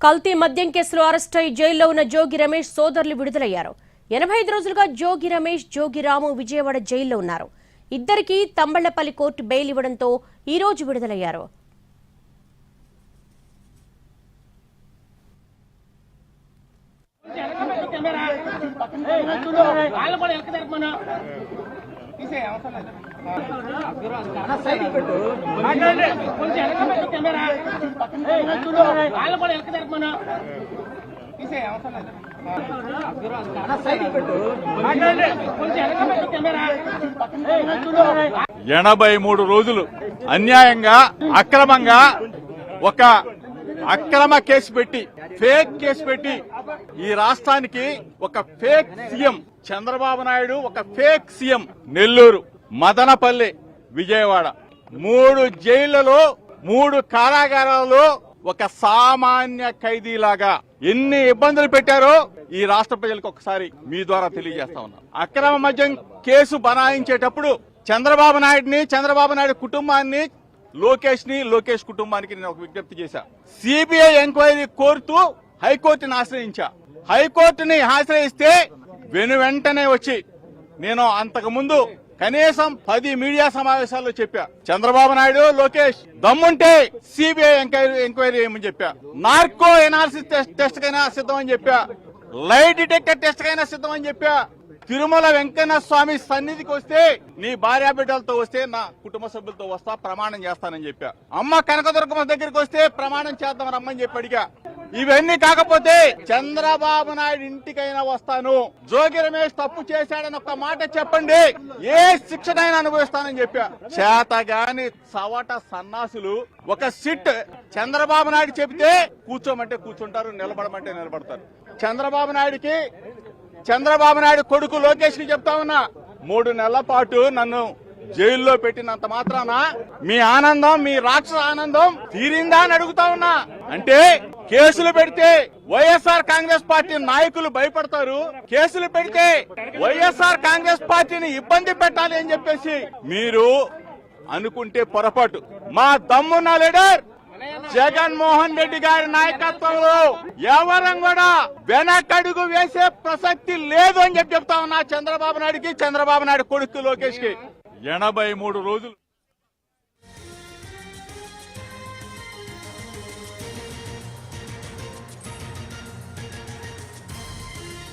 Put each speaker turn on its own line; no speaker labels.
కల్తీ మద్యం కేసులో అరెస్ట్ అయి జైల్లో ఉన్న జోగి రమేష్ సోదరులు విడుదలయ్యారు. 85 రోజులుగా జోగి రమేష్, జోగి రాము విజయవాడ జైల్లో ఉన్నారు. ఇద్దరికి తంబళ్లపల్లి కోర్టు బెయిల్ ఇవ్వడంతో ఈ రోజు విడుదలయ్యారు.
ఎనభై 83 రోజులు అన్యాయంగా అక్రమంగా ఒక అక్రమ కేసు పెట్టి ఫేక్ కేసు పెట్టి ఈ రాష్ట్రానికి ఒక ఫేక్ సీఎం చంద్రబాబు నాయుడు, ఒక ఫేక్ సీఎం నెల్లూరు, మదనపల్లి, విజయవాడ 3 జైళ్లలో 3 కారాగారాల్లో ఒక సామాన్య ఖైదీలాగా ఎన్ని ఇబ్బందులు పెట్టారో ఈ రాష్ట్ర ప్రజలకు ఒకసారి మీ ద్వారా తెలియజేస్తా ఉన్నాం. అక్రమ మద్యం కేసు బనాయించేటప్పుడు చంద్రబాబు నాయుడిని, చంద్రబాబు నాయుడు కుటుంబాన్ని, లోకేష్ కుటుంబానికి నేను ఒక విజ్ఞప్తి చేశా. సిబిఐ ఎంక్వైరీ కోరుతూ హైకోర్టుని ఆశ్రయించా. హైకోర్టుని ఆశ్రయిస్తే వెంటనే వచ్చి నేను అంతకు ముందు కనీసం 10 మీడియా సమావేశాల్లో చెప్పా, చంద్రబాబు నాయుడు, లోకేష్ దమ్ముంటే సిబిఐ ఎంక్వైరీ చేయమని చెప్పా, నార్కో ఎనాలిసిస్ టెస్ట్ కైనా సిద్ధమని చెప్పా, లై డిటెక్టర్ టెస్ట్ కైనా సిద్ధమని చెప్పా, తిరుమల వెంకన్న స్వామి సన్నిధికి వస్తే నీ భార్యా బిడ్డలతో వస్తే నా కుటుంబ సభ్యులతో వస్తా, ప్రమాణం చేస్తానని చెప్పా, అమ్మ కనకదుర్గమ్మ దగ్గరికి వస్తే ప్రమాణం చేద్దాం రమ్మని చెప్పి అడిగా. ఇవన్నీ కాకపోతే చంద్రబాబు నాయుడు ఇంటికైనా వస్తాను, జోగి రమేష్ తప్పు చేశాడని ఒక మాట చెప్పండి, ఏ శిక్షనైనా అనుభవిస్తానని చెప్పా. చేతగాని చవట సన్నాసులు ఒక సిట్ చంద్రబాబు నాయుడు చెబితే కూర్చోమంటే కూర్చుంటారు, నిలబడమంటే నిలబడతారు. చంద్రబాబు నాయుడు కొడుకు లోకేష్ కి చెప్తా ఉన్నా, 3 నెలల పాటు నన్ను జైల్లో పెట్టినంత మాత్రాన మీ ఆనందం, మీ రాక్షస ఆనందం తీరిందా అని అడుగుతా ఉన్నా. అంటే కేసులు పెడితే వైఎస్ఆర్ కాంగ్రెస్ పార్టీ నాయకులు భయపడతారు, కేసులు పెడితే వైఎస్ఆర్ కాంగ్రెస్ పార్టీని ఇబ్బంది పెట్టాలి అని చెప్పేసి మీరు అనుకుంటే పొరపాటు. మా దమ్మున్న లీడర్ జగన్మోహన్ రెడ్డి గారి నాయకత్వంలో ఎవరం కూడా వెనకడుగు వేసే ప్రసక్తి లేదు అని చెప్తా ఉన్నా చంద్రబాబు నాయుడికి, చంద్రబాబు నాయుడు కొడుకు లోకేష్ కి. 83 రోజులు